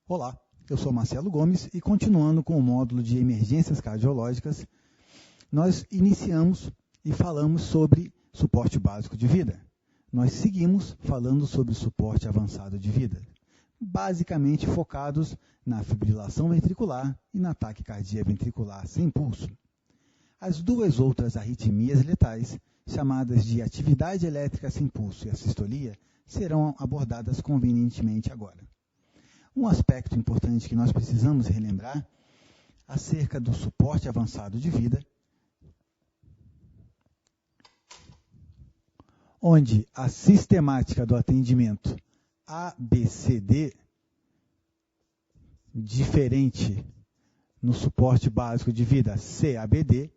Olá, eu sou Marcelo Gomes e continuando com o módulo de emergências cardiológicas, nós iniciamos e falamos sobre suporte básico de vida. Nós seguimos falando sobre suporte avançado de vida, basicamente focados na fibrilação ventricular e na taquicardia ventricular sem pulso. As duas outras arritmias letais, chamadas de atividade elétrica sem pulso e assistolia, serão abordadas convenientemente agora. Um aspecto importante que nós precisamos relembrar acerca do suporte avançado de vida, onde a sistemática do atendimento ABCD, diferente no suporte básico de vida CABD,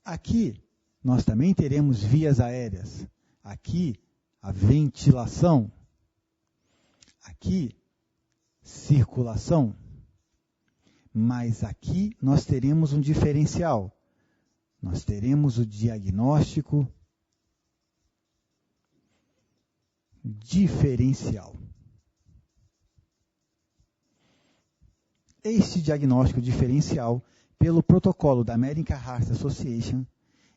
aqui nós também teremos vias aéreas, aqui a ventilação, aqui circulação, mas aqui nós teremos um diferencial. Nós teremos o diagnóstico diferencial. Este diagnóstico diferencial, pelo protocolo da American Heart Association,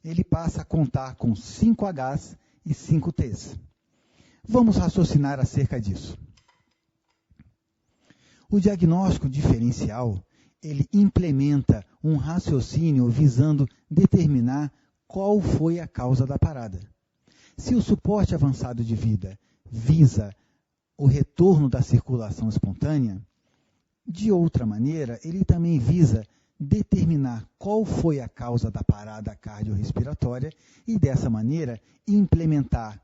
ele passa a contar com 5 Hs e 5 Ts. Vamos raciocinar acerca disso. O diagnóstico diferencial, ele implementa um raciocínio visando determinar qual foi a causa da parada. Se o suporte avançado de vida visa o retorno da circulação espontânea, de outra maneira, ele também visa determinar qual foi a causa da parada cardiorrespiratória e, dessa maneira, implementar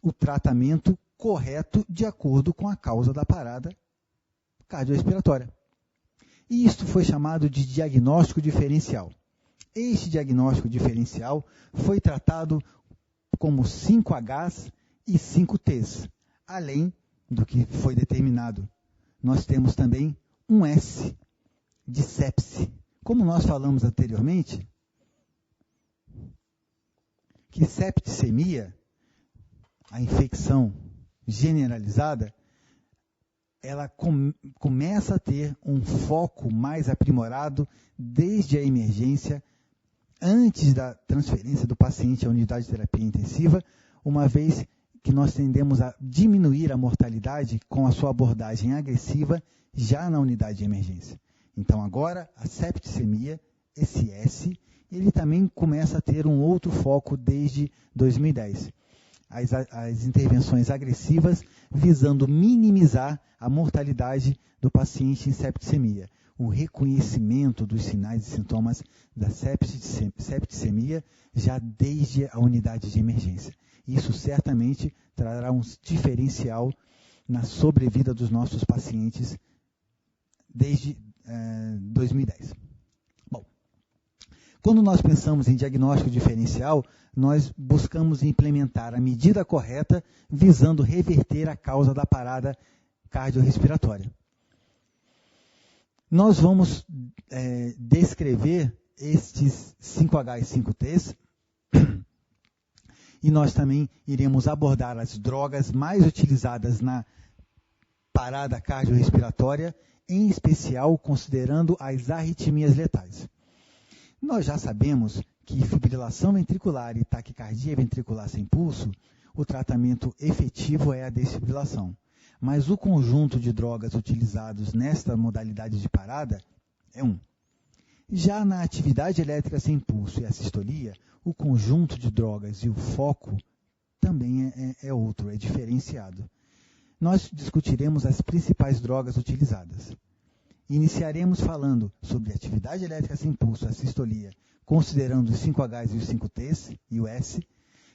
o tratamento correto de acordo com a causa da parada cardiorrespiratória. E isto foi chamado de diagnóstico diferencial. Este diagnóstico diferencial foi tratado como 5 Hs e 5 Ts. Além do que foi determinado, nós temos também um S de sepse. Como nós falamos anteriormente, que septicemia, a infecção generalizada, ela começa a ter um foco mais aprimorado desde a emergência, antes da transferência do paciente à unidade de terapia intensiva, uma vez que nós tendemos a diminuir a mortalidade com a sua abordagem agressiva já na unidade de emergência. Então agora a septicemia, esse S, ele também começa a ter um outro foco desde 2010. As intervenções agressivas visando minimizar a mortalidade do paciente em septicemia. O reconhecimento dos sinais e sintomas da septicemia já desde a unidade de emergência. Isso certamente trará um diferencial na sobrevida dos nossos pacientes desde 2010. Bom, quando nós pensamos em diagnóstico diferencial, nós buscamos implementar a medida correta visando reverter a causa da parada cardiorrespiratória. Nós vamos descrever estes 5H e 5Ts e nós também iremos abordar as drogas mais utilizadas na parada cardiorrespiratória, em especial considerando as arritmias letais. Nós já sabemos que fibrilação ventricular e taquicardia ventricular sem pulso, o tratamento efetivo é a desfibrilação. Mas o conjunto de drogas utilizados nesta modalidade de parada é um. Já na atividade elétrica sem pulso e assistolia, o conjunto de drogas e o foco também é outro, é diferenciado. Nós discutiremos as principais drogas utilizadas. Iniciaremos falando sobre atividade elétrica sem pulso e assistolia, considerando os 5Hs e os 5Ts e o S,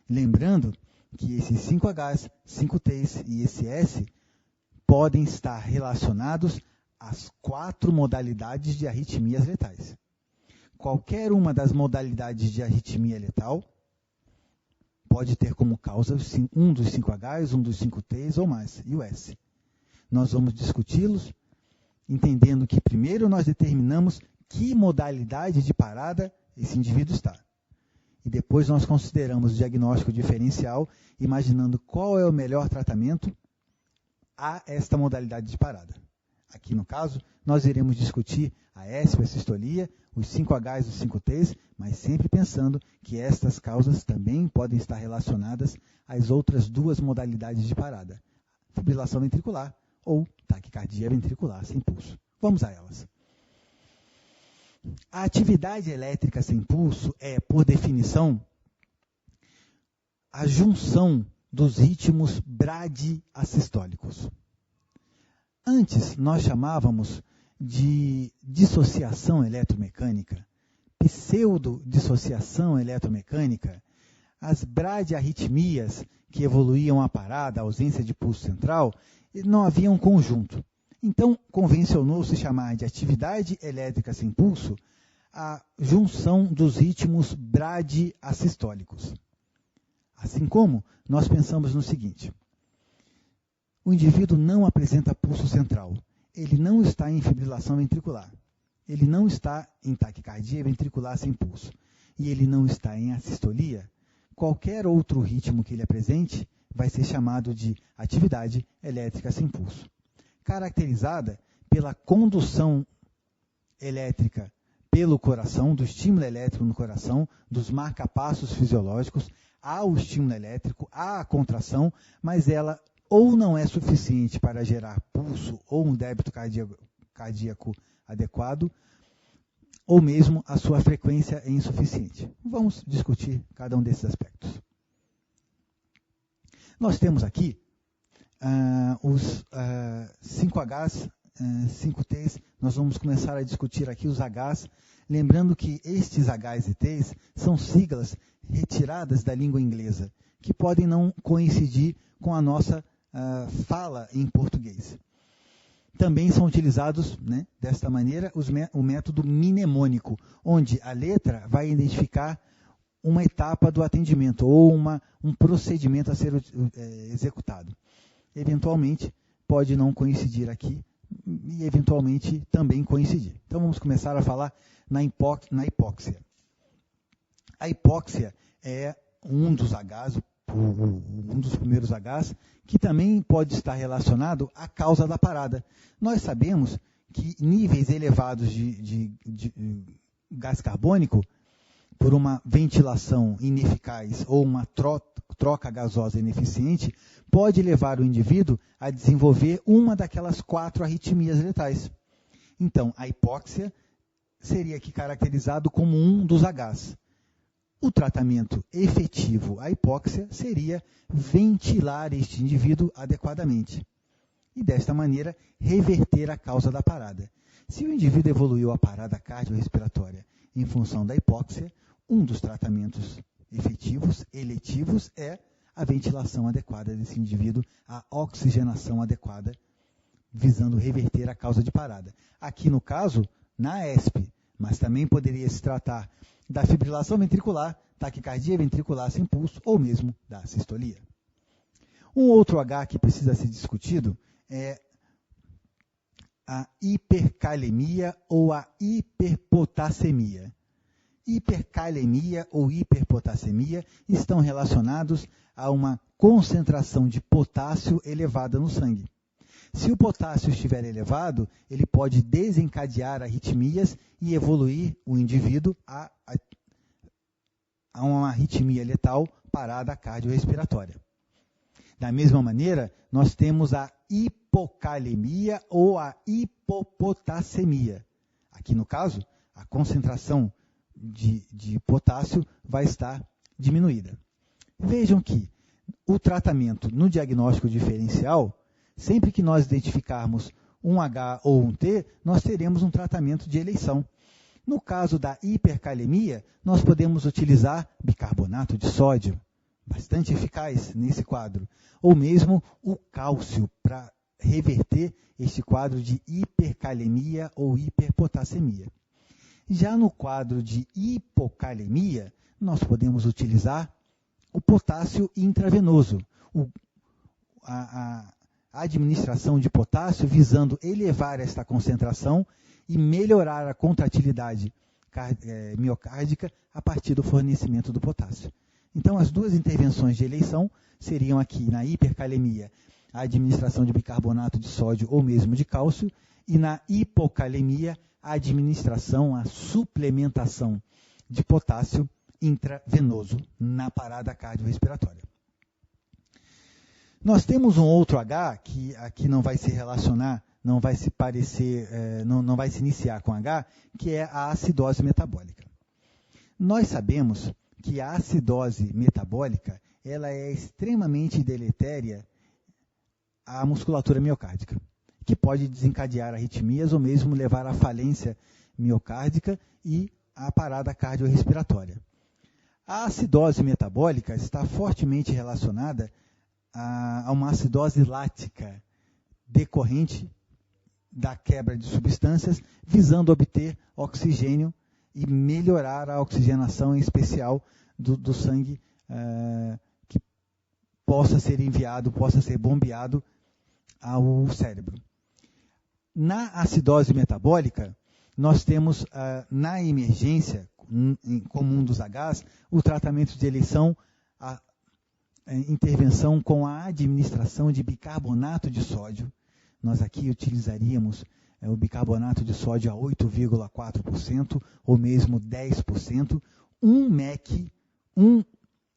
lembrando que esses 5Hs, 5Ts e esse S podem estar relacionados às 4 modalidades de arritmias letais. Qualquer uma das modalidades de arritmia letal pode ter como causa um dos 5Hs, um dos 5Ts ou mais, e o S. Nós vamos discuti-los, entendendo que primeiro nós determinamos que modalidade de parada esse indivíduo está. E depois nós consideramos o diagnóstico diferencial, imaginando qual é o melhor tratamento a esta modalidade de parada. Aqui no caso, nós iremos discutir a ESP, a sistolia, os 5Hs e os 5Ts, mas sempre pensando que estas causas também podem estar relacionadas às outras duas modalidades de parada, fibrilação ventricular ou taquicardia ventricular sem pulso. Vamos a elas. A atividade elétrica sem pulso é, por definição, a junção dos ritmos bradiassistólicos. Antes, nós chamávamos de dissociação eletromecânica, pseudo-dissociação eletromecânica, as bradiarritmias que evoluíam a parada, a ausência de pulso central, não havia um conjunto. Então, convencionou-se chamar de atividade elétrica sem pulso a junção dos ritmos bradiassistólicos. Assim como nós pensamos no seguinte: o indivíduo não apresenta pulso central, ele não está em fibrilação ventricular, ele não está em taquicardia ventricular sem pulso, e ele não está em assistolia, qualquer outro ritmo que ele apresente vai ser chamado de atividade elétrica sem pulso, caracterizada pela condução elétrica pelo coração, do estímulo elétrico no coração, dos marcapassos fisiológicos, ao estímulo elétrico, à contração, mas ela ou não é suficiente para gerar pulso ou um débito cardíaco adequado, ou mesmo a sua frequência é insuficiente. Vamos discutir cada um desses aspectos. Nós temos aqui os 5Hs, 5Ts, nós vamos começar a discutir aqui os Hs, lembrando que estes Hs e Ts são siglas retiradas da língua inglesa, que podem não coincidir com a nossa fala em português. Também são utilizados, desta maneira, o método mnemônico, onde a letra vai identificar uma etapa do atendimento ou um procedimento a ser executado. Eventualmente, pode não coincidir aqui e, eventualmente, também coincidir. Então, vamos começar a falar na hipóxia. A hipóxia é um dos Hs, um dos primeiros Hs, que também pode estar relacionado à causa da parada. Nós sabemos que níveis elevados de gás carbônico, por uma ventilação ineficaz ou uma troca gasosa ineficiente, pode levar o indivíduo a desenvolver uma daquelas 4 arritmias letais. Então, a hipóxia seria aqui caracterizado como um dos Hs. O tratamento efetivo à hipóxia seria ventilar este indivíduo adequadamente e, desta maneira, reverter a causa da parada. Se o indivíduo evoluiu a parada cardiorrespiratória em função da hipóxia, um dos tratamentos efetivos, eletivos, é a ventilação adequada desse indivíduo, a oxigenação adequada, visando reverter a causa de parada. Aqui no caso, na ESP, mas também poderia se tratar da fibrilação ventricular, taquicardia ventricular sem pulso ou mesmo da sistolia. Um outro H que precisa ser discutido é a hipercalemia ou a hiperpotassemia. Hipercalemia ou hiperpotassemia estão relacionados a uma concentração de potássio elevada no sangue. Se o potássio estiver elevado, ele pode desencadear arritmias e evoluir o indivíduo a uma arritmia letal parada cardiorrespiratória. Da mesma maneira, nós temos a hipocalemia ou a hipopotassemia. Aqui no caso, a concentração de potássio vai estar diminuída. Vejam que o tratamento no diagnóstico diferencial, sempre que nós identificarmos um H ou um T, nós teremos um tratamento de eleição. No caso da hipercalemia, nós podemos utilizar bicarbonato de sódio, bastante eficaz nesse quadro, ou mesmo o cálcio para reverter este quadro de hipercalemia ou hiperpotassemia. Já no quadro de hipocalemia, nós podemos utilizar o potássio intravenoso, a administração de potássio visando elevar esta concentração e melhorar a contratilidade miocárdica a partir do fornecimento do potássio. Então, as duas intervenções de eleição seriam aqui, na hipercalemia, a administração de bicarbonato de sódio ou mesmo de cálcio, e na hipocalemia, a administração, a suplementação de potássio intravenoso na parada cardiorrespiratória. Nós temos um outro H que aqui não vai se relacionar, não vai se parecer, não vai se iniciar com H, que é a acidose metabólica. Nós sabemos que a acidose metabólica ela é extremamente deletéria à musculatura miocárdica, que pode desencadear arritmias ou mesmo levar à falência miocárdica e à parada cardiorrespiratória. A acidose metabólica está fortemente relacionada a uma acidose lática decorrente da quebra de substâncias, visando obter oxigênio e melhorar a oxigenação, em especial do sangue que possa ser enviado, possa ser bombeado ao cérebro. Na acidose metabólica, nós temos na emergência, como um dos Hs, o tratamento de eleição, a intervenção com a administração de bicarbonato de sódio. Nós aqui utilizaríamos o bicarbonato de sódio a 8,4% ou mesmo 10%, 1 mEq, 1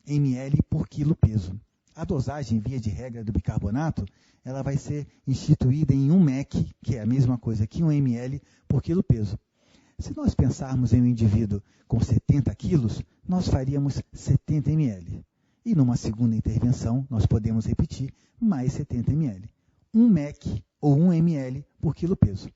ml por quilo peso. A dosagem, via de regra, do bicarbonato, ela vai ser instituída em 1 mEq, que é a mesma coisa que 1 ml por quilo peso. Se nós pensarmos em um indivíduo com 70 quilos, nós faríamos 70 ml. E numa segunda intervenção, nós podemos repetir mais 70 ml. 1 mEq ou 1 ml por quilo peso.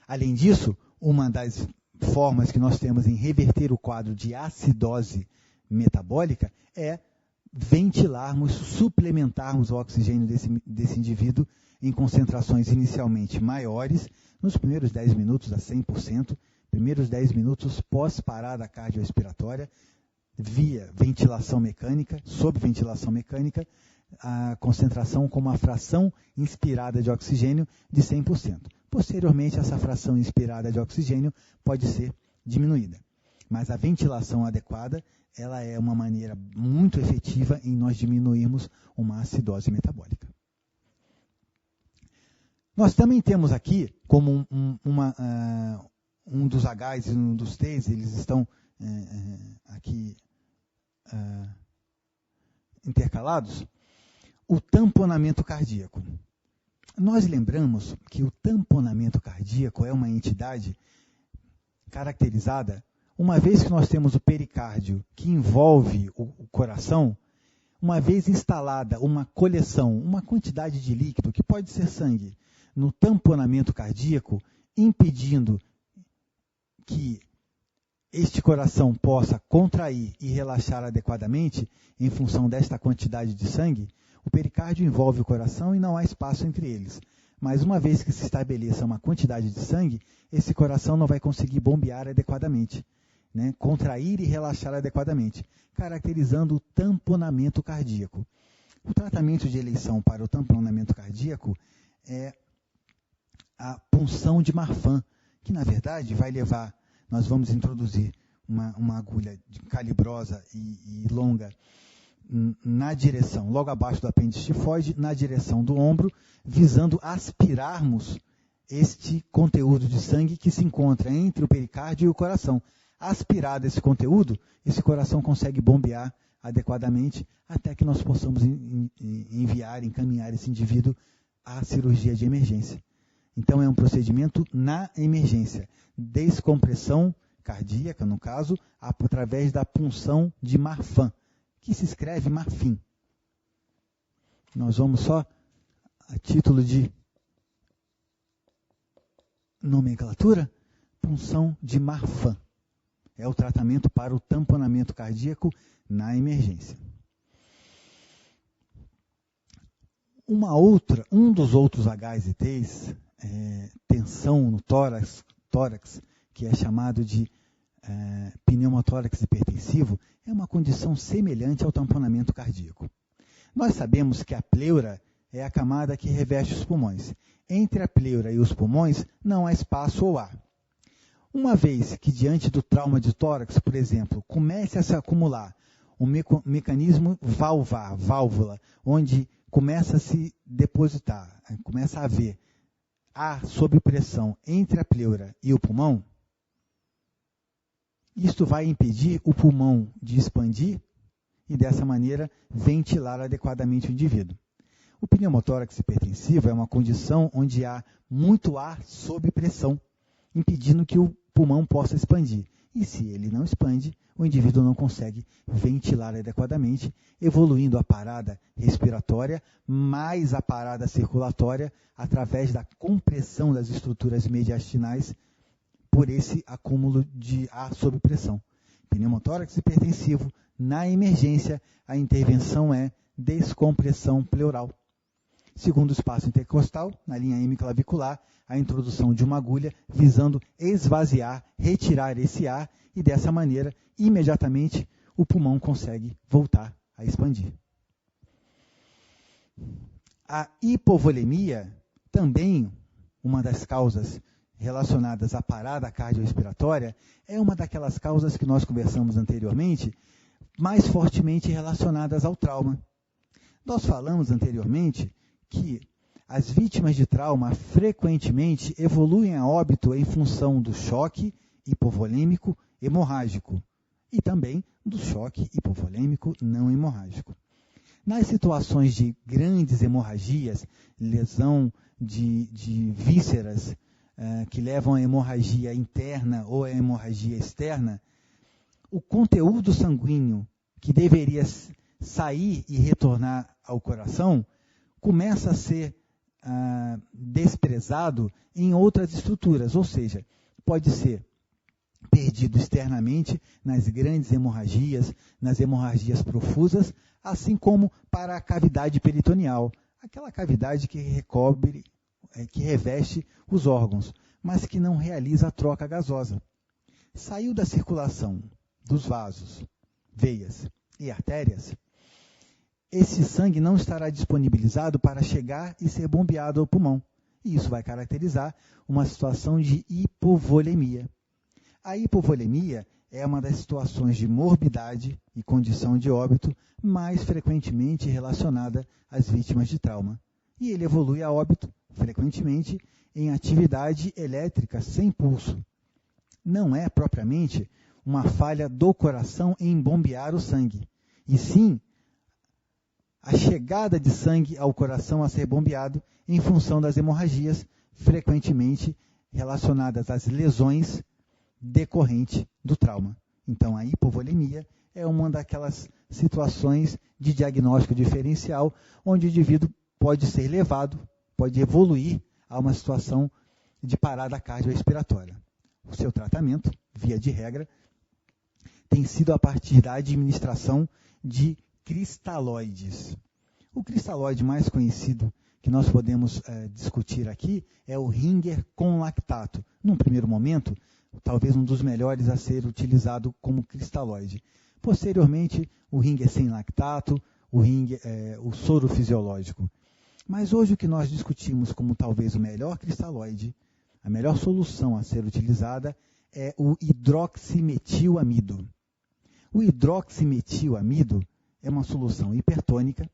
Além disso, uma das formas que nós temos em reverter o quadro de acidose metabólica é ventilarmos, suplementarmos o oxigênio desse indivíduo em concentrações inicialmente maiores, nos primeiros 10 minutos a 100%, primeiros 10 minutos pós-parada cardiorrespiratória, via ventilação mecânica, sob ventilação mecânica, a concentração com uma fração inspirada de oxigênio de 100%. Posteriormente, essa fração inspirada de oxigênio pode ser diminuída. Mas a ventilação adequada, ela é uma maneira muito efetiva em nós diminuirmos uma acidose metabólica. Nós também temos aqui, como um dos Hs e um dos Ts, eles estão aqui intercalados, o tamponamento cardíaco. Nós lembramos que o tamponamento cardíaco é uma entidade caracterizada, uma vez que nós temos o pericárdio que envolve o coração, uma vez instalada uma coleção, uma quantidade de líquido, que pode ser sangue, no tamponamento cardíaco, impedindo que este coração possa contrair e relaxar adequadamente em função desta quantidade de sangue, o pericárdio envolve o coração e não há espaço entre eles. Mas uma vez que se estabeleça uma quantidade de sangue, esse coração não vai conseguir bombear adequadamente, né? Contrair e relaxar adequadamente, caracterizando o tamponamento cardíaco. O tratamento de eleição para o tamponamento cardíaco é a punção de Marfan, que na verdade vai levar, nós vamos introduzir uma agulha calibrosa e longa na direção, logo abaixo do apêndice tifoide, na direção do ombro, visando aspirarmos este conteúdo de sangue que se encontra entre o pericárdio e o coração. Aspirado esse conteúdo, esse coração consegue bombear adequadamente até que nós possamos encaminhar esse indivíduo à cirurgia de emergência. Então é um procedimento na emergência, descompressão cardíaca, no caso, através da punção de Marfan, que se escreve marfim. Nós vamos só, a título de nomenclatura, punção de Marfan. É o tratamento para o tamponamento cardíaco na emergência. Um dos outros Hs e Ts, tensão no tórax, que é chamado de pneumotórax hipertensivo, é uma condição semelhante ao tamponamento cardíaco. Nós sabemos que a pleura é a camada que reveste os pulmões. Entre a pleura e os pulmões não há espaço ou ar. Uma vez que diante do trauma de tórax, por exemplo, comece a se acumular um mecanismo valvar, válvula, onde começa a se depositar, começa a haver ar sob pressão entre a pleura e o pulmão, isto vai impedir o pulmão de expandir e, dessa maneira, ventilar adequadamente o indivíduo. O pneumotórax hipertensivo é uma condição onde há muito ar sob pressão, impedindo que o pulmão possa expandir. E se ele não expande, o indivíduo não consegue ventilar adequadamente, evoluindo a parada respiratória mais a parada circulatória através da compressão das estruturas mediastinais por esse acúmulo de ar sob pressão. Pneumotórax hipertensivo, na emergência, a intervenção é descompressão pleural. Segundo o espaço intercostal, na linha hemiclavicular, a introdução de uma agulha visando esvaziar, retirar esse ar e, dessa maneira, imediatamente, o pulmão consegue voltar a expandir. A hipovolemia, também uma das causas relacionadas à parada cardiorrespiratória, é uma daquelas causas que nós conversamos anteriormente, mais fortemente relacionadas ao trauma. Nós falamos anteriormente que as vítimas de trauma frequentemente evoluem a óbito em função do choque hipovolêmico hemorrágico e também do choque hipovolêmico não hemorrágico. Nas situações de grandes hemorragias, lesão de vísceras que levam à hemorragia interna ou à hemorragia externa, o conteúdo sanguíneo que deveria sair e retornar ao coração começa a ser desprezado em outras estruturas, ou seja, pode ser perdido externamente nas grandes hemorragias, nas hemorragias profusas, assim como para a cavidade peritoneal, aquela cavidade que recobre, que reveste os órgãos, mas que não realiza a troca gasosa. Saiu da circulação dos vasos, veias e artérias, esse sangue não estará disponibilizado para chegar e ser bombeado ao pulmão. E isso vai caracterizar uma situação de hipovolemia. A hipovolemia é uma das situações de morbidade e condição de óbito mais frequentemente relacionada às vítimas de trauma. E ele evolui a óbito, frequentemente, em atividade elétrica sem pulso. Não é propriamente uma falha do coração em bombear o sangue, e sim a chegada de sangue ao coração a ser bombeado em função das hemorragias, frequentemente relacionadas às lesões decorrentes do trauma. Então, a hipovolemia é uma daquelas situações de diagnóstico diferencial, onde o indivíduo pode ser levado, pode evoluir a uma situação de parada cardiorrespiratória. O seu tratamento, via de regra, tem sido a partir da administração de cristalóides. O cristalóide mais conhecido que nós podemos discutir aqui é o Ringer com lactato. Num primeiro momento, talvez um dos melhores a ser utilizado como cristalóide. Posteriormente, o Ringer sem lactato, o soro fisiológico. Mas hoje o que nós discutimos como talvez o melhor cristalóide, a melhor solução a ser utilizada é o hidroximetilamida. O hidroximetilamida é uma solução hipertônica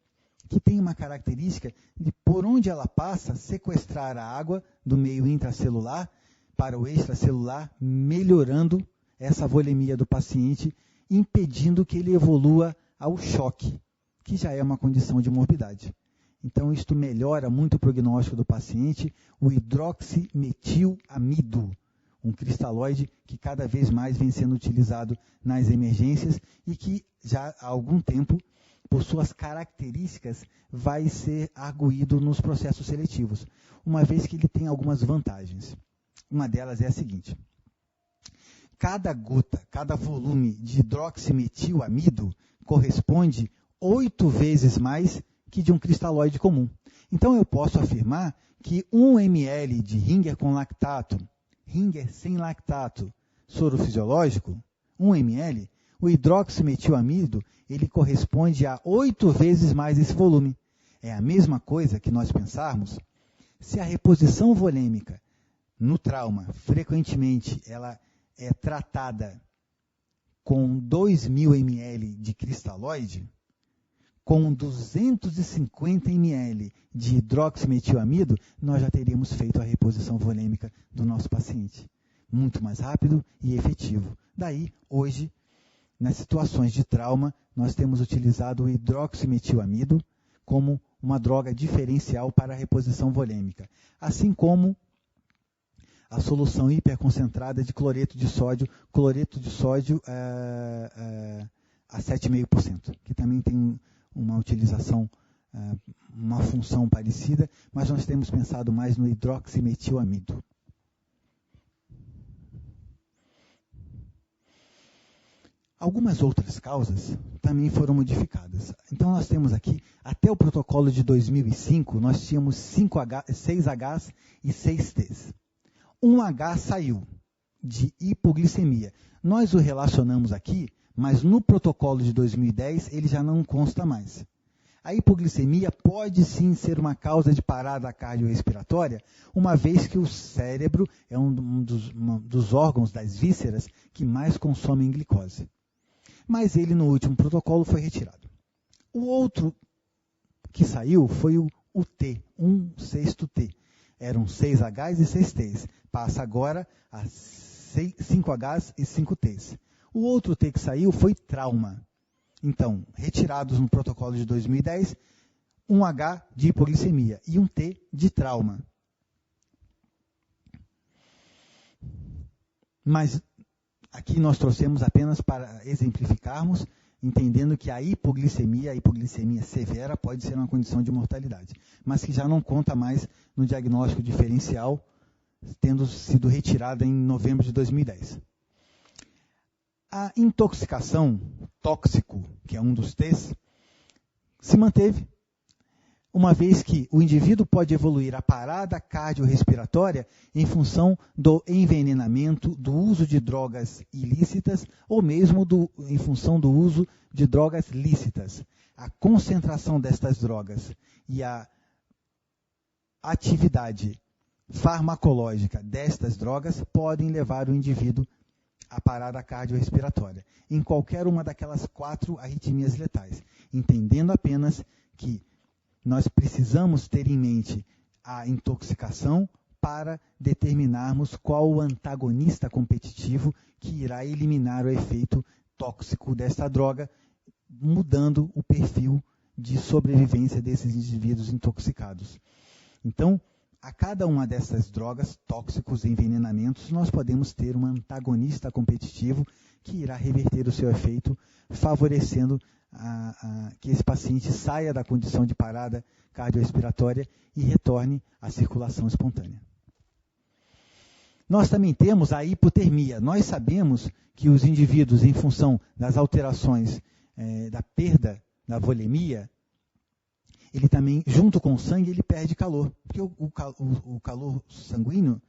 que tem uma característica de, por onde ela passa, sequestrar a água do meio intracelular para o extracelular, melhorando essa volemia do paciente, impedindo que ele evolua ao choque, que já é uma condição de morbidade. Então, isto melhora muito o prognóstico do paciente, o hidroximetilamida, um cristalóide que cada vez mais vem sendo utilizado nas emergências e que já há algum tempo, por suas características, vai ser arguído nos processos seletivos, uma vez que ele tem algumas vantagens. Uma delas é a seguinte: cada gota, cada volume de hidroximetilamida corresponde 8 vezes mais que de um cristalóide comum. Então eu posso afirmar que 1 ml de Ringer com lactato, Ringer sem lactato, soro fisiológico, 1 ml, o hidroximetilamida, ele corresponde a 8 vezes mais esse volume. É a mesma coisa que nós pensarmos se a reposição volêmica no trauma, frequentemente, ela é tratada com 2.000 ml de cristalóide, com 250 ml de hidroximetilamida, nós já teríamos feito a reposição volêmica do nosso paciente. Muito mais rápido e efetivo. Daí, hoje, nas situações de trauma, nós temos utilizado o hidroximetilamida como uma droga diferencial para a reposição volêmica, assim como a solução hiperconcentrada de cloreto de sódio a 7,5%, que também tem uma utilização, uma função parecida, mas nós temos pensado mais no hidroximetilamida. Algumas outras causas também foram modificadas. Então, nós temos aqui, até o protocolo de 2005, nós tínhamos 6Hs e 6Ts. 1H saiu de hipoglicemia. Nós o relacionamos aqui, mas no protocolo de 2010 ele já não consta mais. A hipoglicemia pode sim ser uma causa de parada cardiorrespiratória, uma vez que o cérebro é um dos órgãos das vísceras que mais consomem glicose. Mas ele no último protocolo foi retirado. O outro que saiu foi o T, 1/6 T. Eram 6Hs e 6Ts. Passa agora a 5Hs e 5Ts. O outro T que saiu foi trauma. Então, retirados no protocolo de 2010, 1H de hipoglicemia e um T de trauma. Mas aqui nós trouxemos apenas para exemplificarmos, entendendo que a hipoglicemia severa, pode ser uma condição de mortalidade, mas que já não conta mais no diagnóstico diferencial, tendo sido retirada em novembro de 2010. A intoxicação, tóxico, que é um dos T's, se manteve, uma vez que o indivíduo pode evoluir a parada cardiorrespiratória em função do envenenamento, do uso de drogas ilícitas ou mesmo em função do uso de drogas lícitas. A concentração destas drogas e a atividade farmacológica destas drogas podem levar o indivíduo à parada cardiorrespiratória, em qualquer uma daquelas 4 arritmias letais, entendendo apenas que nós precisamos ter em mente a intoxicação para determinarmos qual o antagonista competitivo que irá eliminar o efeito tóxico desta droga, mudando o perfil de sobrevivência desses indivíduos intoxicados. Então, a cada uma dessas drogas, tóxicos e envenenamentos, nós podemos ter um antagonista competitivo que irá reverter o seu efeito, favorecendo que esse paciente saia da condição de parada cardiorrespiratória e retorne à circulação espontânea. Nós também temos a hipotermia. Nós sabemos que os indivíduos, em função das alterações da perda da volemia, ele também, junto com o sangue, ele perde calor. Porque o calor sanguíneo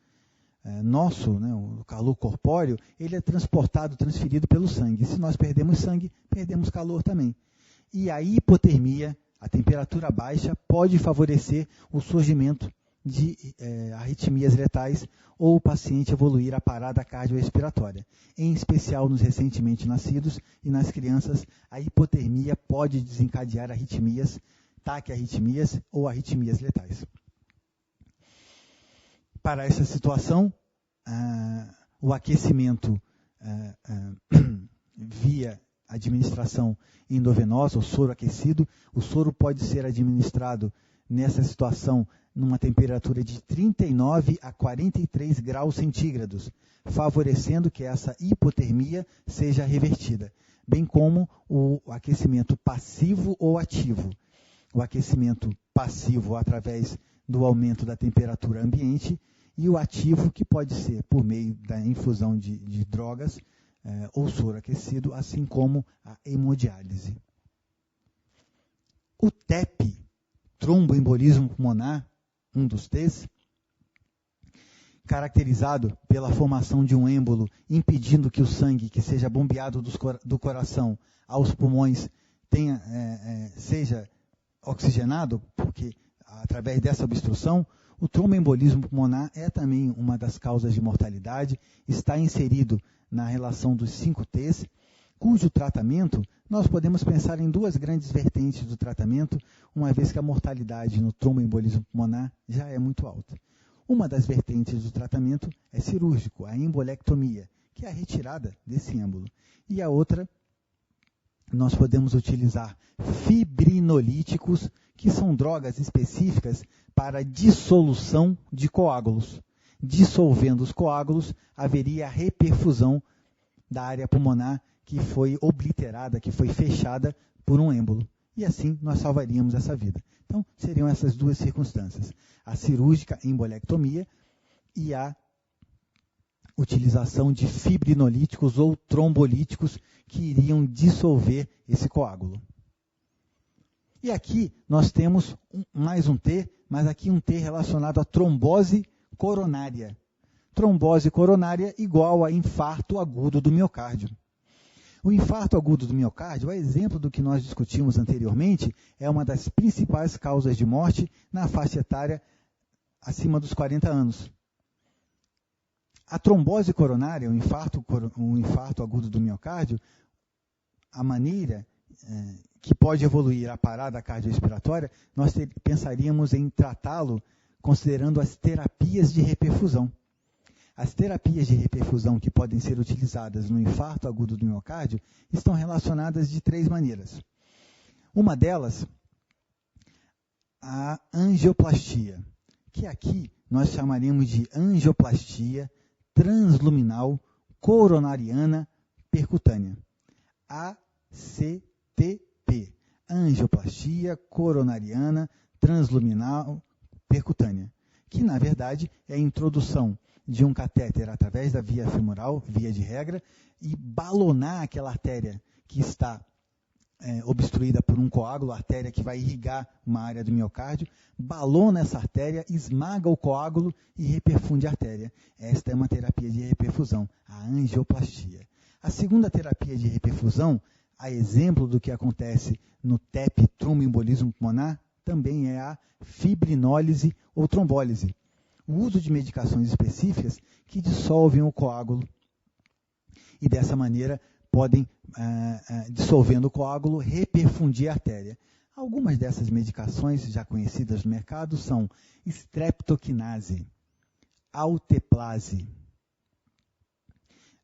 nosso, né, o calor corpóreo, ele é transferido pelo sangue. Se nós perdemos sangue, perdemos calor também. E a hipotermia, a temperatura baixa, pode favorecer o surgimento de arritmias letais ou o paciente evoluir a parada cardiorrespiratória. Em especial nos recentemente nascidos e nas crianças, a hipotermia pode desencadear arritmias, taquiarritmias ou arritmias letais. Para essa situação, o aquecimento via administração endovenosa, o soro aquecido, o soro pode ser administrado nessa situação numa temperatura de 39 a 43 graus centígrados, favorecendo que essa hipotermia seja revertida, bem como o aquecimento passivo ou ativo. O aquecimento passivo através do aumento da temperatura ambiente e o ativo, que pode ser por meio da infusão de drogas ou soro aquecido, assim como a hemodiálise. O TEP, tromboembolismo pulmonar, um dos T's, caracterizado pela formação de um êmbolo impedindo que o sangue que seja bombeado do coração aos pulmões seja oxigenado, porque através dessa obstrução, o tromboembolismo pulmonar é também uma das causas de mortalidade, está inserido na relação dos 5 T's cujo tratamento nós podemos pensar em duas grandes vertentes do tratamento, uma vez que a mortalidade no tromboembolismo pulmonar já é muito alta. Uma das vertentes do tratamento é cirúrgico, a embolectomia, que é a retirada desse êmbolo. E a outra, nós podemos utilizar fibrinolíticos, que são drogas específicas para dissolução de coágulos. Dissolvendo os coágulos, haveria a reperfusão da área pulmonar que foi obliterada, que foi fechada por um êmbolo. E assim nós salvaríamos essa vida. Então, seriam essas duas circunstâncias. A cirúrgica embolectomia e a utilização de fibrinolíticos ou trombolíticos que iriam dissolver esse coágulo. E aqui nós temos mais um T, mas aqui um T relacionado à trombose coronária. Trombose coronária igual a infarto agudo do miocárdio. O infarto agudo do miocárdio, a exemplo do que nós discutimos anteriormente, é uma das principais causas de morte na faixa etária acima dos 40 anos. A trombose coronária, o infarto agudo do miocárdio, a maneira que pode evoluir a parada cardiorrespiratória, nós pensaríamos em tratá-lo considerando as terapias de reperfusão. As terapias de reperfusão que podem ser utilizadas no infarto agudo do miocárdio estão relacionadas de três maneiras. Uma delas, a angioplastia, que aqui nós chamaremos de angioplastia transluminal coronariana percutânea. ACTP, angioplastia coronariana transluminal percutânea, que na verdade é a introdução de um catéter através da via femoral, via de regra, e balonar aquela artéria que está obstruída por um coágulo, a artéria que vai irrigar uma área do miocárdio, balona essa artéria, esmaga o coágulo e reperfunde a artéria. Esta é uma terapia de reperfusão, a angioplastia. A segunda terapia de reperfusão, a exemplo do que acontece no TEP, tromboembolismo pulmonar, também é a fibrinólise ou trombólise. O uso de medicações específicas que dissolvem o coágulo e dessa maneira podem, dissolvendo o coágulo, reperfundir a artéria. Algumas dessas medicações já conhecidas no mercado são streptokinase, alteplase,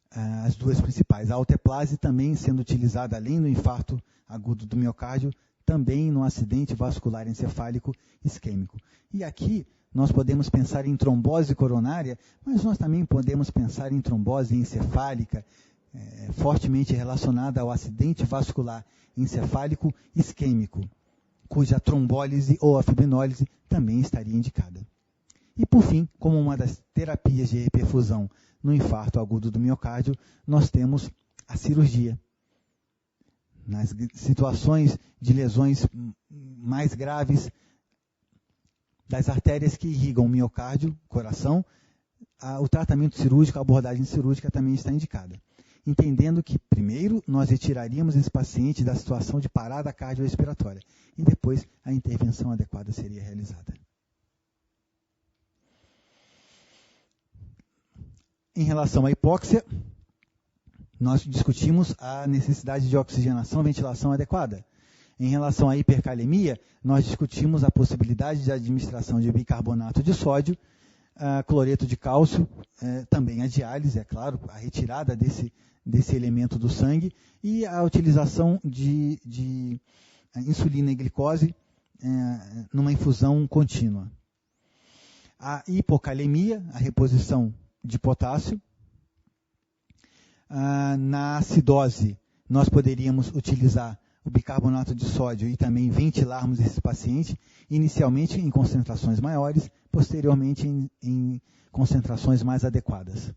as duas principais. A alteplase também sendo utilizada além do infarto agudo do miocárdio, também no acidente vascular encefálico isquêmico. E aqui nós podemos pensar em trombose coronária, mas nós também podemos pensar em trombose encefálica, fortemente relacionada ao acidente vascular encefálico isquêmico, cuja trombólise ou a fibrinólise também estaria indicada. E por fim, como uma das terapias de reperfusão no infarto agudo do miocárdio, nós temos a cirurgia. Nas situações de lesões mais graves das artérias que irrigam o miocárdio, coração, o tratamento cirúrgico, a abordagem cirúrgica também está indicada. Entendendo que, primeiro, nós retiraríamos esse paciente da situação de parada cardiorrespiratória e depois a intervenção adequada seria realizada. Em relação à hipóxia, nós discutimos a necessidade de oxigenação e ventilação adequada. Em relação à hipercalemia, nós discutimos a possibilidade de administração de bicarbonato de sódio, cloreto de cálcio, também a diálise, é claro, a retirada desse elemento do sangue e a utilização de insulina e glicose numa infusão contínua. A hipocalemia, a reposição de potássio. Na acidose, nós poderíamos utilizar o bicarbonato de sódio e também ventilarmos esse paciente, inicialmente em concentrações maiores, posteriormente em concentrações mais adequadas.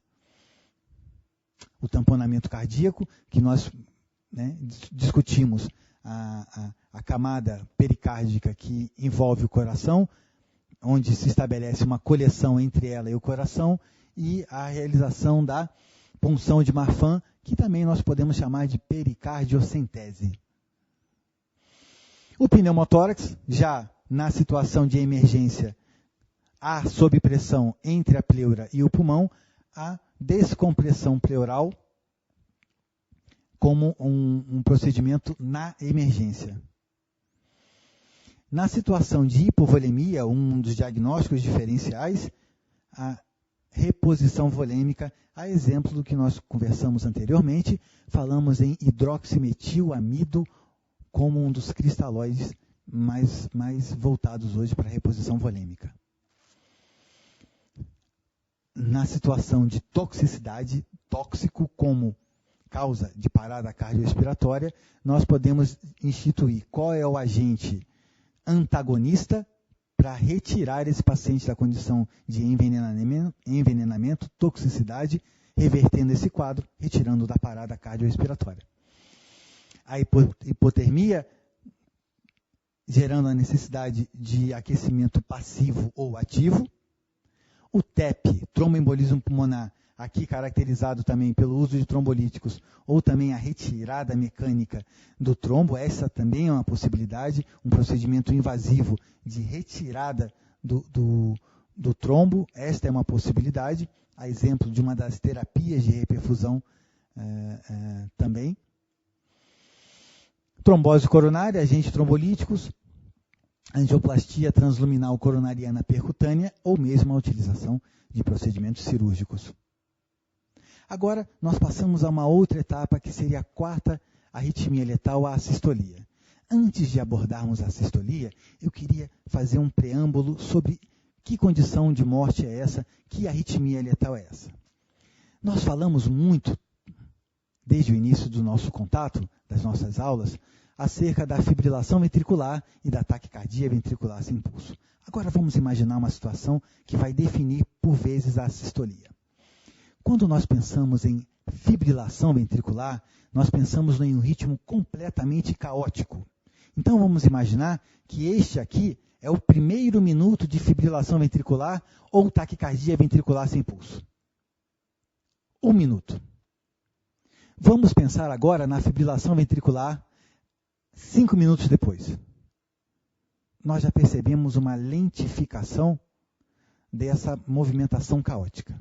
O tamponamento cardíaco, que nós discutimos a camada pericárdica que envolve o coração, onde se estabelece uma coleção entre ela e o coração, e a realização da punção de Marfan, que também nós podemos chamar de pericardiocentese. O pneumotórax, já na situação de emergência, há sob pressão entre a pleura e o pulmão, a descompressão pleural, como um procedimento na emergência. Na situação de hipovolemia, um dos diagnósticos diferenciais, a reposição volêmica, a exemplo do que nós conversamos anteriormente, falamos em hidroximetilamida como um dos cristalóides mais voltados hoje para a reposição volêmica. Na situação de toxicidade, tóxico como causa de parada cardiorrespiratória, nós podemos instituir qual é o agente antagonista para retirar esse paciente da condição de envenenamento, toxicidade, revertendo esse quadro, retirando da parada cardiorrespiratória. A hipotermia, gerando a necessidade de aquecimento passivo ou ativo. O TEP, tromboembolismo pulmonar, aqui caracterizado também pelo uso de trombolíticos, ou também a retirada mecânica do trombo, essa também é uma possibilidade, um procedimento invasivo de retirada do trombo, esta é uma possibilidade, a exemplo de uma das terapias de reperfusão também. Trombose coronária, agentes trombolíticos, angioplastia transluminal coronariana percutânea, ou mesmo a utilização de procedimentos cirúrgicos. Agora, nós passamos a uma outra etapa, que seria a quarta arritmia letal, a assistolia. Antes de abordarmos a assistolia, eu queria fazer um preâmbulo sobre que condição de morte é essa, que arritmia letal é essa. Nós falamos muito, desde o início do nosso contato, das nossas aulas, acerca da fibrilação ventricular e da taquicardia ventricular sem pulso. Agora vamos imaginar uma situação que vai definir, por vezes, a assistolia. Quando nós pensamos em fibrilação ventricular, nós pensamos em um ritmo completamente caótico. Então vamos imaginar que este aqui é o primeiro minuto de fibrilação ventricular ou taquicardia ventricular sem pulso. 1 minuto. Vamos pensar agora na fibrilação ventricular 5 minutos depois. Nós já percebemos uma lentificação dessa movimentação caótica.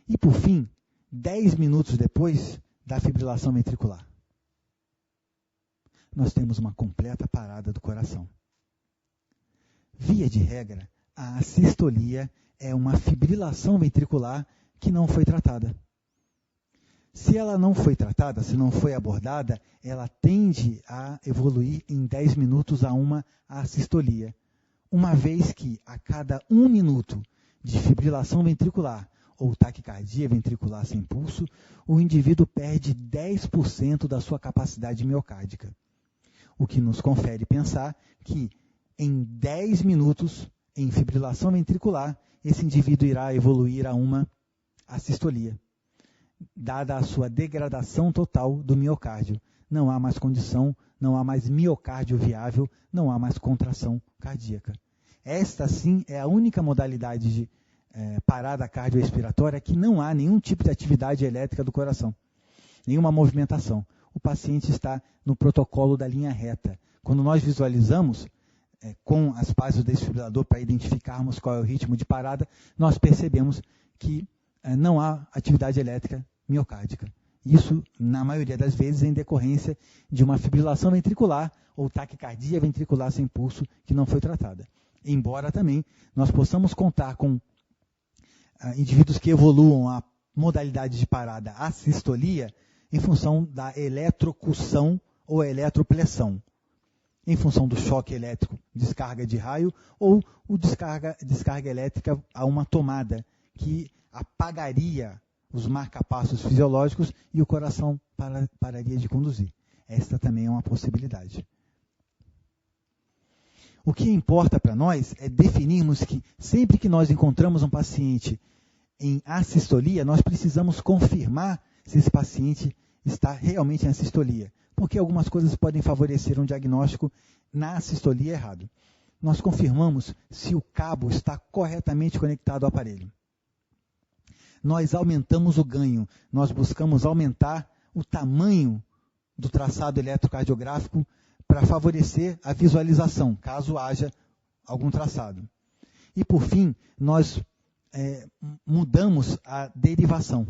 E, por fim, 10 minutos depois da fibrilação ventricular, nós temos uma completa parada do coração. Via de regra, a assistolia é uma fibrilação ventricular que não foi tratada. Se ela não foi tratada, se não foi abordada, ela tende a evoluir em 10 minutos a uma assistolia, uma vez que a cada 1 minuto de fibrilação ventricular ou taquicardia ventricular sem pulso, o indivíduo perde 10% da sua capacidade miocárdica, o que nos confere pensar que em 10 minutos, em fibrilação ventricular, esse indivíduo irá evoluir a uma assistolia, dada a sua degradação total do miocárdio. Não há mais condição, não há mais miocárdio viável, não há mais contração cardíaca. Esta, sim, é a única modalidade de parada cardiorrespiratória que não há nenhum tipo de atividade elétrica do coração, nenhuma movimentação. O paciente está no protocolo da linha reta. Quando nós visualizamos com as bases do desfibrilador para identificarmos qual é o ritmo de parada, nós percebemos que não há atividade elétrica miocárdica. Isso, na maioria das vezes, em decorrência de uma fibrilação ventricular ou taquicardia ventricular sem pulso que não foi tratada. Embora também nós possamos contar com indivíduos que evoluam a modalidade de parada assistolia em função da eletrocução ou eletropressão, em função do choque elétrico, descarga de raio, ou descarga elétrica a uma tomada, que apagaria os marcapassos fisiológicos e o coração pararia de conduzir. Esta também é uma possibilidade. O que importa para nós é definirmos que sempre que nós encontramos um paciente em assistolia, nós precisamos confirmar se esse paciente está realmente em assistolia, porque algumas coisas podem favorecer um diagnóstico na assistolia errado. Nós confirmamos se o cabo está corretamente conectado ao aparelho. Nós aumentamos o ganho, nós buscamos aumentar o tamanho do traçado eletrocardiográfico para favorecer a visualização, caso haja algum traçado. E, por fim, nós mudamos a derivação.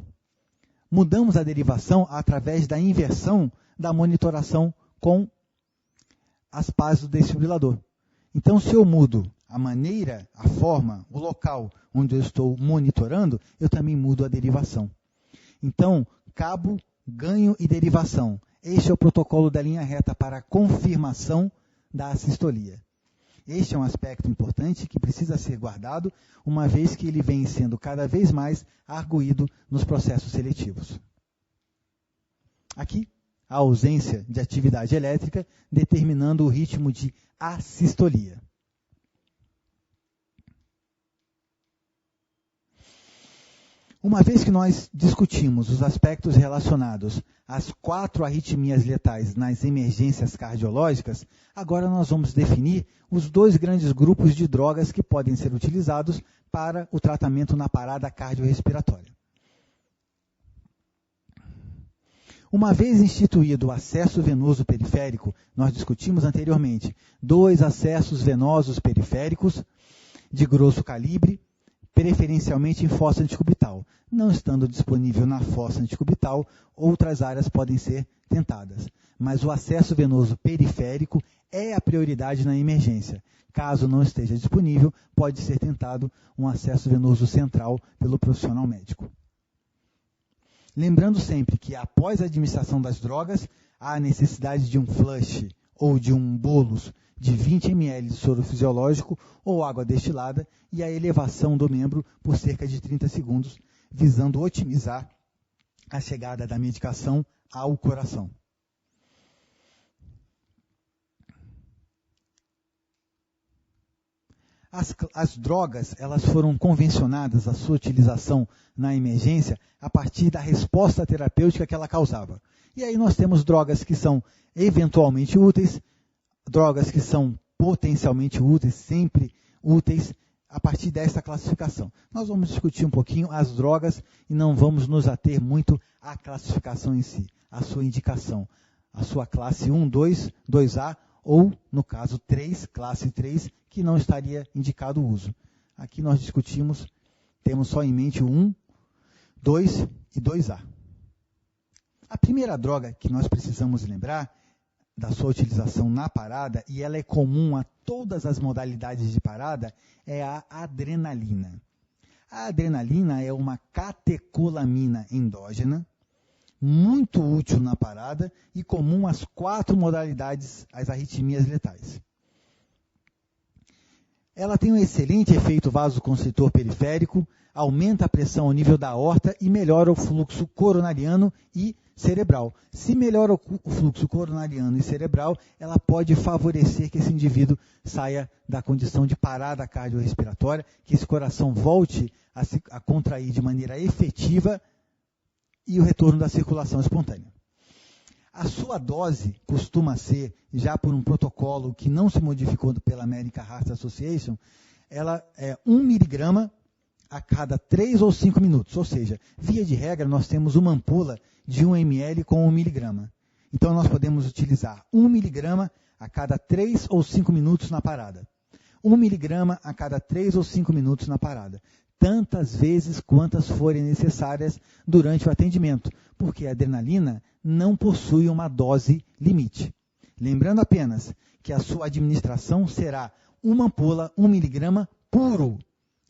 mudamos a derivação através da inversão da monitoração com as pás do desfibrilador. Então, se eu mudo a maneira, a forma, o local onde eu estou monitorando, eu também mudo a derivação. Então, cabo, ganho e derivação. Este é o protocolo da linha reta para a confirmação da assistolia. Este é um aspecto importante que precisa ser guardado, uma vez que ele vem sendo cada vez mais arguído nos processos seletivos. Aqui, a ausência de atividade elétrica determinando o ritmo de assistolia. Uma vez que nós discutimos os aspectos relacionados às 4 arritmias letais nas emergências cardiológicas, agora nós vamos definir os 2 grandes grupos de drogas que podem ser utilizados para o tratamento na parada cardiorrespiratória. Uma vez instituído o acesso venoso periférico, nós discutimos anteriormente 2 acessos venosos periféricos de grosso calibre, preferencialmente em fossa anticubital. Não estando disponível na fossa anticubital, outras áreas podem ser tentadas. Mas o acesso venoso periférico é a prioridade na emergência. Caso não esteja disponível, pode ser tentado um acesso venoso central pelo profissional médico. Lembrando sempre que após a administração das drogas, há necessidade de um flush ou de um bolus de 20 ml de soro fisiológico ou água destilada e a elevação do membro por cerca de 30 segundos, visando otimizar a chegada da medicação ao coração. As drogas, elas foram convencionadas a sua utilização na emergência a partir da resposta terapêutica que ela causava. E aí nós temos drogas que são eventualmente úteis, drogas que são potencialmente úteis, sempre úteis, a partir dessa classificação. Nós vamos discutir um pouquinho as drogas e não vamos nos ater muito à classificação em si, à sua indicação, a sua classe 1, 2, 2A ou, no caso 3, classe 3, que não estaria indicado o uso. Aqui nós discutimos, temos só em mente o 1, 2 e 2A. A primeira droga que nós precisamos lembrar da sua utilização na parada, e ela é comum a todas as modalidades de parada, é a adrenalina. A adrenalina é uma catecolamina endógena, muito útil na parada e comum às 4 modalidades, as arritmias letais. Ela tem um excelente efeito vasoconstritor periférico, aumenta a pressão ao nível da aorta e melhora o fluxo coronariano e cerebral. Se melhora o fluxo coronariano e cerebral, ela pode favorecer que esse indivíduo saia da condição de parada cardiorrespiratória, que esse coração volte a contrair de maneira efetiva e o retorno da circulação espontânea. A sua dose costuma ser, já por um protocolo que não se modificou pela American Heart Association, ela é 1 miligrama a cada 3 ou 5 minutos. Ou seja, via de regra, nós temos uma ampola de 1 ml com 1 miligrama. Então, nós podemos utilizar 1 miligrama a cada 3 ou 5 minutos na parada. 1 miligrama a cada 3 ou 5 minutos na parada. Tantas vezes quantas forem necessárias durante o atendimento, porque a adrenalina não possui uma dose limite. Lembrando apenas que a sua administração será uma ampola, 1 miligrama puro,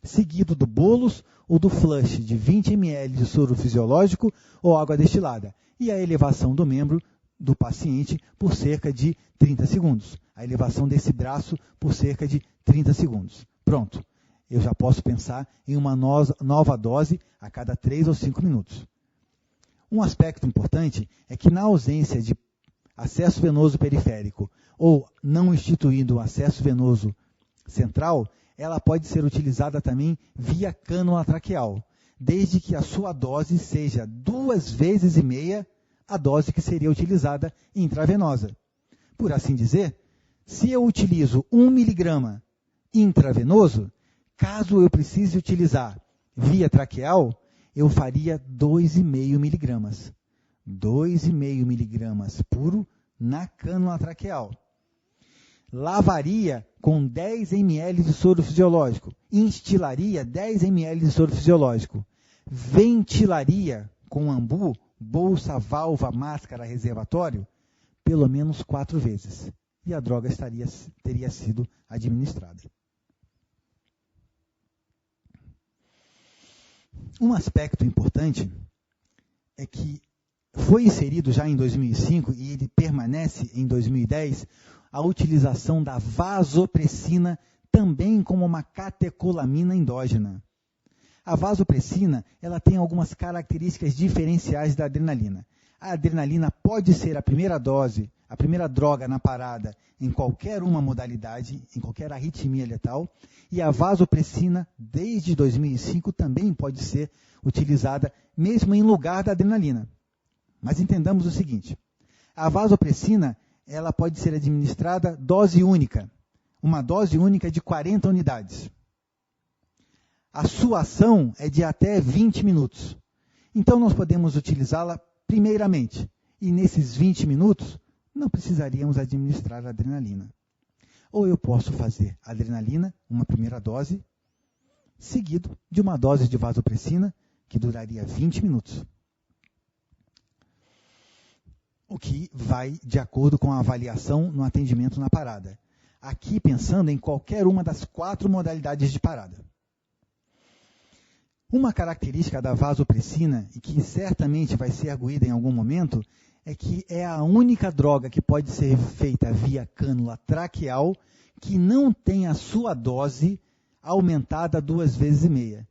seguido do bolus ou do flush de 20 ml de soro fisiológico ou água destilada, e a elevação do membro do paciente por cerca de 30 segundos. A elevação desse braço por cerca de 30 segundos. Pronto. Eu já posso pensar em uma nova dose a cada 3 ou 5 minutos. Um aspecto importante é que na ausência de acesso venoso periférico ou não instituindo o acesso venoso central, ela pode ser utilizada também via cânula traqueal, desde que a sua dose seja 2,5 vezes a dose que seria utilizada intravenosa. Por assim dizer, se eu utilizo 1 miligrama intravenoso, caso eu precise utilizar via traqueal, eu faria 2,5 miligramas. 2,5 miligramas puro na cânula traqueal. Lavaria com 10 ml de soro fisiológico. Instilaria 10 ml de soro fisiológico. Ventilaria com ambu, bolsa, válvula, máscara, reservatório, pelo menos 4 vezes. E a droga teria sido administrada. Um aspecto importante é que foi inserido já em 2005 e ele permanece em 2010 a utilização da vasopressina também como uma catecolamina endógena. A vasopressina ela tem algumas características diferenciais da adrenalina. A adrenalina pode ser a primeira dose, a primeira droga na parada em qualquer uma modalidade, em qualquer arritmia letal, e a vasopressina, desde 2005, também pode ser utilizada mesmo em lugar da adrenalina. Mas entendamos o seguinte, a vasopressina ela pode ser administrada dose única, uma dose única de 40 unidades. A sua ação é de até 20 minutos. Então nós podemos utilizá-la primeiramente, e nesses 20 minutos não precisaríamos administrar a adrenalina. Ou eu posso fazer adrenalina, uma primeira dose, seguido de uma dose de vasopressina, que duraria 20 minutos. O que vai de acordo com a avaliação no atendimento na parada. Aqui pensando em qualquer uma das 4 modalidades de parada. Uma característica da vasopressina, e que certamente vai ser arguída em algum momento, é que é a única droga que pode ser feita via cânula traqueal que não tem a sua dose aumentada 2,5 vezes.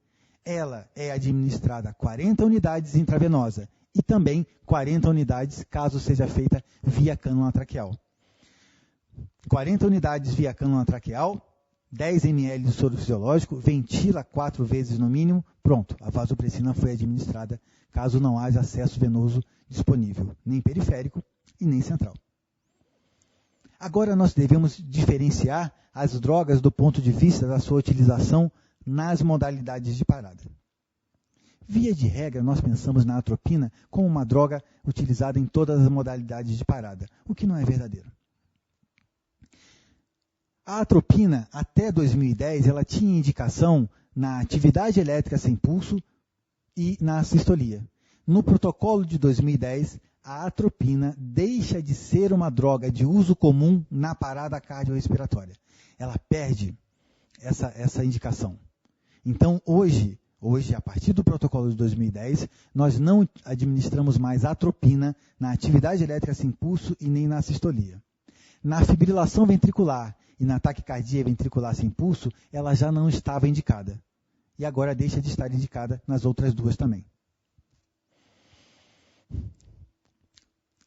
Ela é administrada 40 unidades intravenosa e também 40 unidades caso seja feita via cânula traqueal. 40 unidades via cânula traqueal, 10 ml de soro fisiológico, ventila 4 vezes no mínimo, pronto, a vasopressina foi administrada, caso não haja acesso venoso disponível, nem periférico e nem central. Agora nós devemos diferenciar as drogas do ponto de vista da sua utilização nas modalidades de parada. Via de regra, nós pensamos na atropina como uma droga utilizada em todas as modalidades de parada, o que não é verdadeiro. A atropina, até 2010, ela tinha indicação na atividade elétrica sem pulso e na assistolia. No protocolo de 2010, a atropina deixa de ser uma droga de uso comum na parada cardiorrespiratória. Ela perde essa indicação. Então, hoje, a partir do protocolo de 2010, nós não administramos mais atropina na atividade elétrica sem pulso e nem na assistolia. Na fibrilação ventricular e na taquicardia ventricular sem pulso, ela já não estava indicada. E agora deixa de estar indicada nas outras 2 também.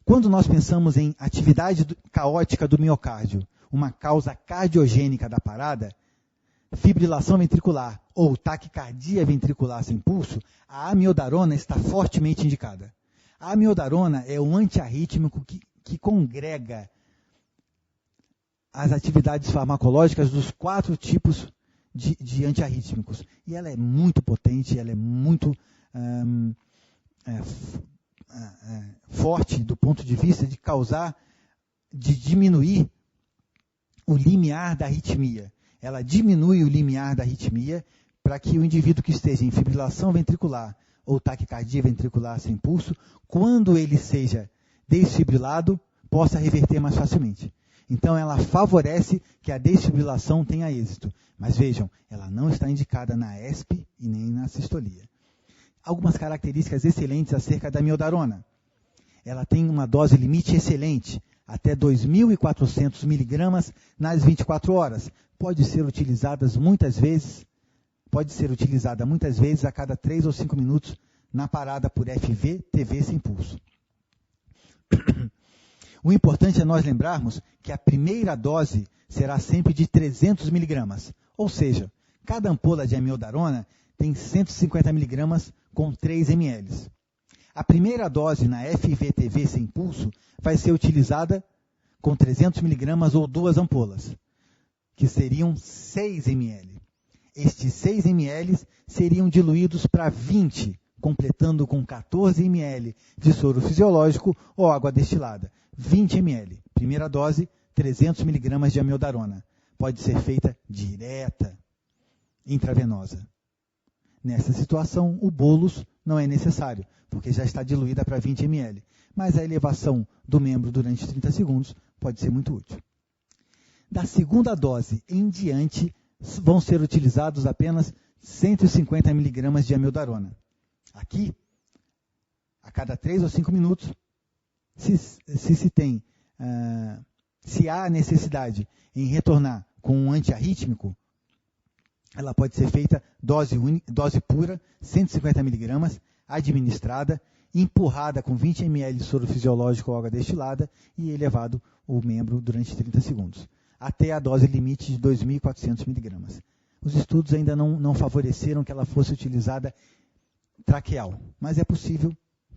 Quando nós pensamos em atividade caótica do miocárdio, uma causa cardiogênica da parada, fibrilação ventricular ou taquicardia ventricular sem pulso, a amiodarona está fortemente indicada. A amiodarona é um antiarrítmico que congrega as atividades farmacológicas dos 4 tipos de antiarrítmicos. E ela é muito potente, ela é muito forte do ponto de vista de diminuir o limiar da arritmia. Ela diminui o limiar da arritmia para que o indivíduo que esteja em fibrilação ventricular ou taquicardia ventricular sem pulso, quando ele seja desfibrilado, possa reverter mais facilmente. Então, ela favorece que a desfibrilação tenha êxito. Mas vejam, ela não está indicada na ESP e nem na sistolia. Algumas características excelentes acerca da amiodarona. Ela tem uma dose limite excelente, até 2.400 miligramas nas 24 horas. Pode ser utilizada muitas vezes a cada 3 ou 5 minutos na parada por FV, TV sem pulso. O importante é nós lembrarmos que a primeira dose será sempre de 300 miligramas, ou seja, cada ampola de amiodarona tem 150 miligramas com 3 ml. A primeira dose na FV-TV sem pulso vai ser utilizada com 300 miligramas ou 2 ampolas, que seriam 6 ml. Estes 6 ml seriam diluídos para 20, completando com 14 ml de soro fisiológico ou água destilada. 20 ml. Primeira dose, 300 mg de amiodarona. Pode ser feita direta, intravenosa. Nessa situação, o bolus não é necessário, porque já está diluída para 20 ml. Mas a elevação do membro durante 30 segundos pode ser muito útil. Da segunda dose em diante, vão ser utilizados apenas 150 mg de amiodarona. Aqui, a cada 3 ou 5 minutos, se há necessidade em retornar com um antiarrítmico, ela pode ser feita dose pura, 150 mg, administrada, empurrada com 20 ml de soro fisiológico ou água destilada e elevado o membro durante 30 segundos, até a dose limite de 2.400 mg. Os estudos ainda não favoreceram que ela fosse utilizada traqueal, mas é possível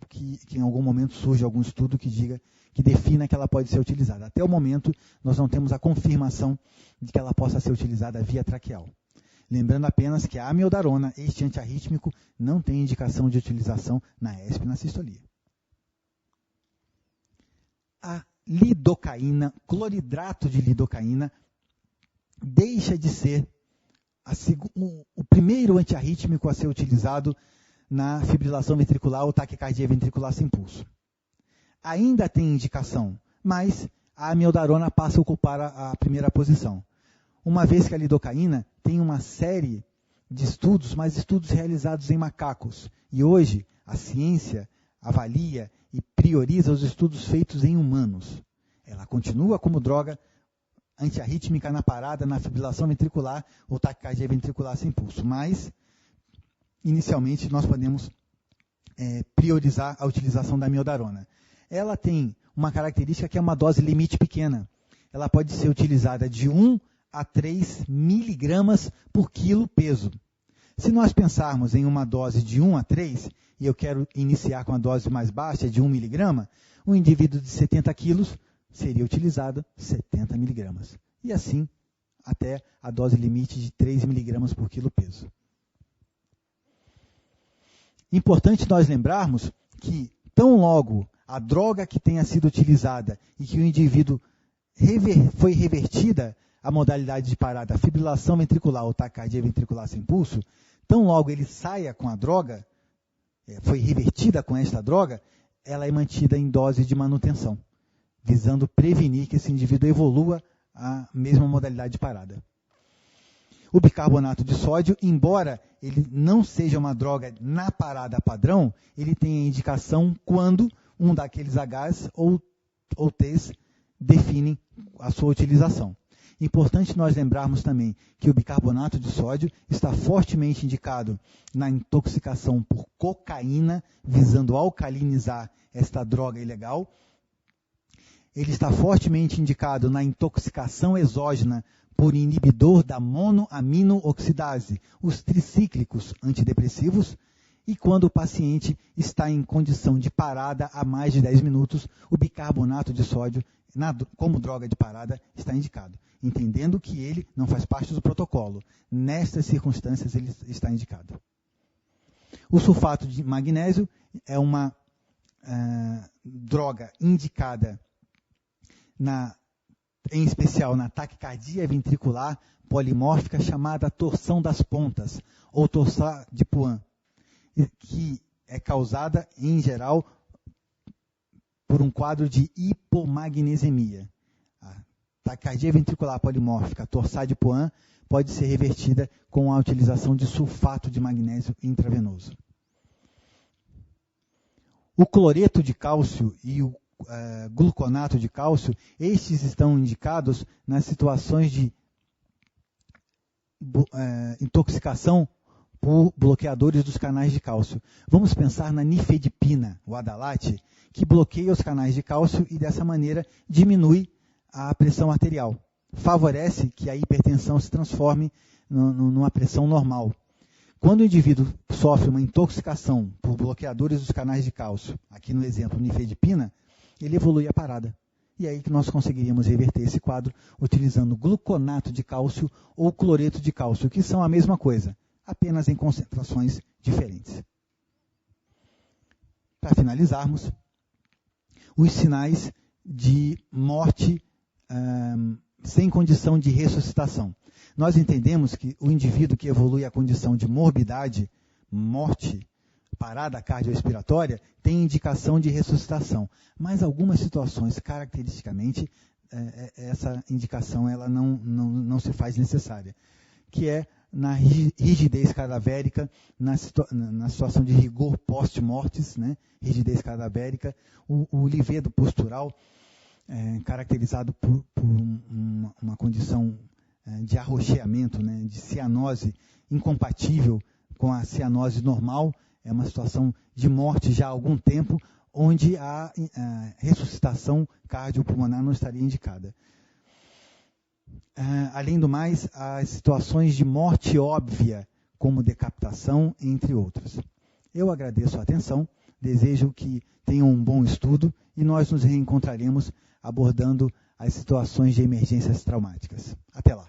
que em algum momento surja algum estudo que defina que ela pode ser utilizada. Até o momento, nós não temos a confirmação de que ela possa ser utilizada via traqueal. Lembrando apenas que a amiodarona, este antiarrítmico, não tem indicação de utilização na ESP e na sistolia. A lidocaína, cloridrato de lidocaína, deixa de ser o primeiro antiarrítmico a ser utilizado na fibrilação ventricular ou taquicardia ventricular sem pulso. Ainda tem indicação, mas a amiodarona passa a ocupar a primeira posição. Uma vez que a lidocaína tem uma série de estudos, mas estudos realizados em macacos. E hoje a ciência avalia e prioriza os estudos feitos em humanos. Ela continua como droga antiarrítmica na parada, na fibrilação ventricular ou taquicardia ventricular sem pulso. Mas, inicialmente, nós podemos priorizar a utilização da amiodarona. Ela tem uma característica que é uma dose limite pequena. Ela pode ser utilizada de 1 a 3 miligramas por quilo peso. Se nós pensarmos em uma dose de 1 a 3, e eu quero iniciar com a dose mais baixa, de 1 miligrama, um indivíduo de 70 quilos seria utilizado 70 miligramas. E assim, até a dose limite de 3 miligramas por quilo peso. Importante nós lembrarmos que, tão logo a droga que tenha sido utilizada e que o indivíduo foi revertida a modalidade de parada, a fibrilação ventricular ou taquicardia ventricular sem pulso, tão logo ele saia com a droga, foi revertida com esta droga, ela é mantida em dose de manutenção, visando prevenir que esse indivíduo evolua a mesma modalidade de parada. O bicarbonato de sódio, embora ele não seja uma droga na parada padrão, ele tem a indicação quando um daqueles Hs ou Ts definem a sua utilização. Importante nós lembrarmos também que o bicarbonato de sódio está fortemente indicado na intoxicação por cocaína, visando alcalinizar esta droga ilegal. Ele está fortemente indicado na intoxicação exógena por inibidor da monoaminooxidase, os tricíclicos antidepressivos, e quando o paciente está em condição de parada há mais de 10 minutos, o bicarbonato de sódio, como droga de parada, está indicado, entendendo que ele não faz parte do protocolo. Nestas circunstâncias, ele está indicado. O sulfato de magnésio é uma droga indicada, em especial na taquicardia ventricular polimórfica, chamada torção das pontas, ou torsade de Poin, que é causada, em geral, por um quadro de hipomagnesemia. A taquicardia ventricular polimórfica, torsade de Poin, pode ser revertida com a utilização de sulfato de magnésio intravenoso. O cloreto de cálcio e o gluconato de cálcio, estes estão indicados nas situações de intoxicação por bloqueadores dos canais de cálcio. Vamos pensar na nifedipina, o Adalate, que bloqueia os canais de cálcio e dessa maneira diminui a pressão arterial. Favorece que a hipertensão se transforme numa pressão normal. Quando o indivíduo sofre uma intoxicação por bloqueadores dos canais de cálcio, aqui no exemplo nifedipina, ele evolui a parada. E é aí que nós conseguiríamos reverter esse quadro utilizando gluconato de cálcio ou cloreto de cálcio, que são a mesma coisa, apenas em concentrações diferentes. Para finalizarmos, os sinais de morte sem condição de ressuscitação. Nós entendemos que o indivíduo que evolui à condição de morbidade, morte, parada cardiorrespiratória, tem indicação de ressuscitação. Mas algumas situações, caracteristicamente, essa indicação ela não se faz necessária, que é na rigidez cadavérica, na situação de rigor post-mortis, né? Rigidez cadavérica, o livedo postural, caracterizado por uma condição de arroxeamento, né? De cianose incompatível com a cianose normal, é uma situação de morte já há algum tempo, onde a ressuscitação cardiopulmonar não estaria indicada. Além do mais, as situações de morte óbvia, como decapitação, entre outras. Eu agradeço a atenção, desejo que tenham um bom estudo e nós nos reencontraremos abordando as situações de emergências traumáticas. Até lá!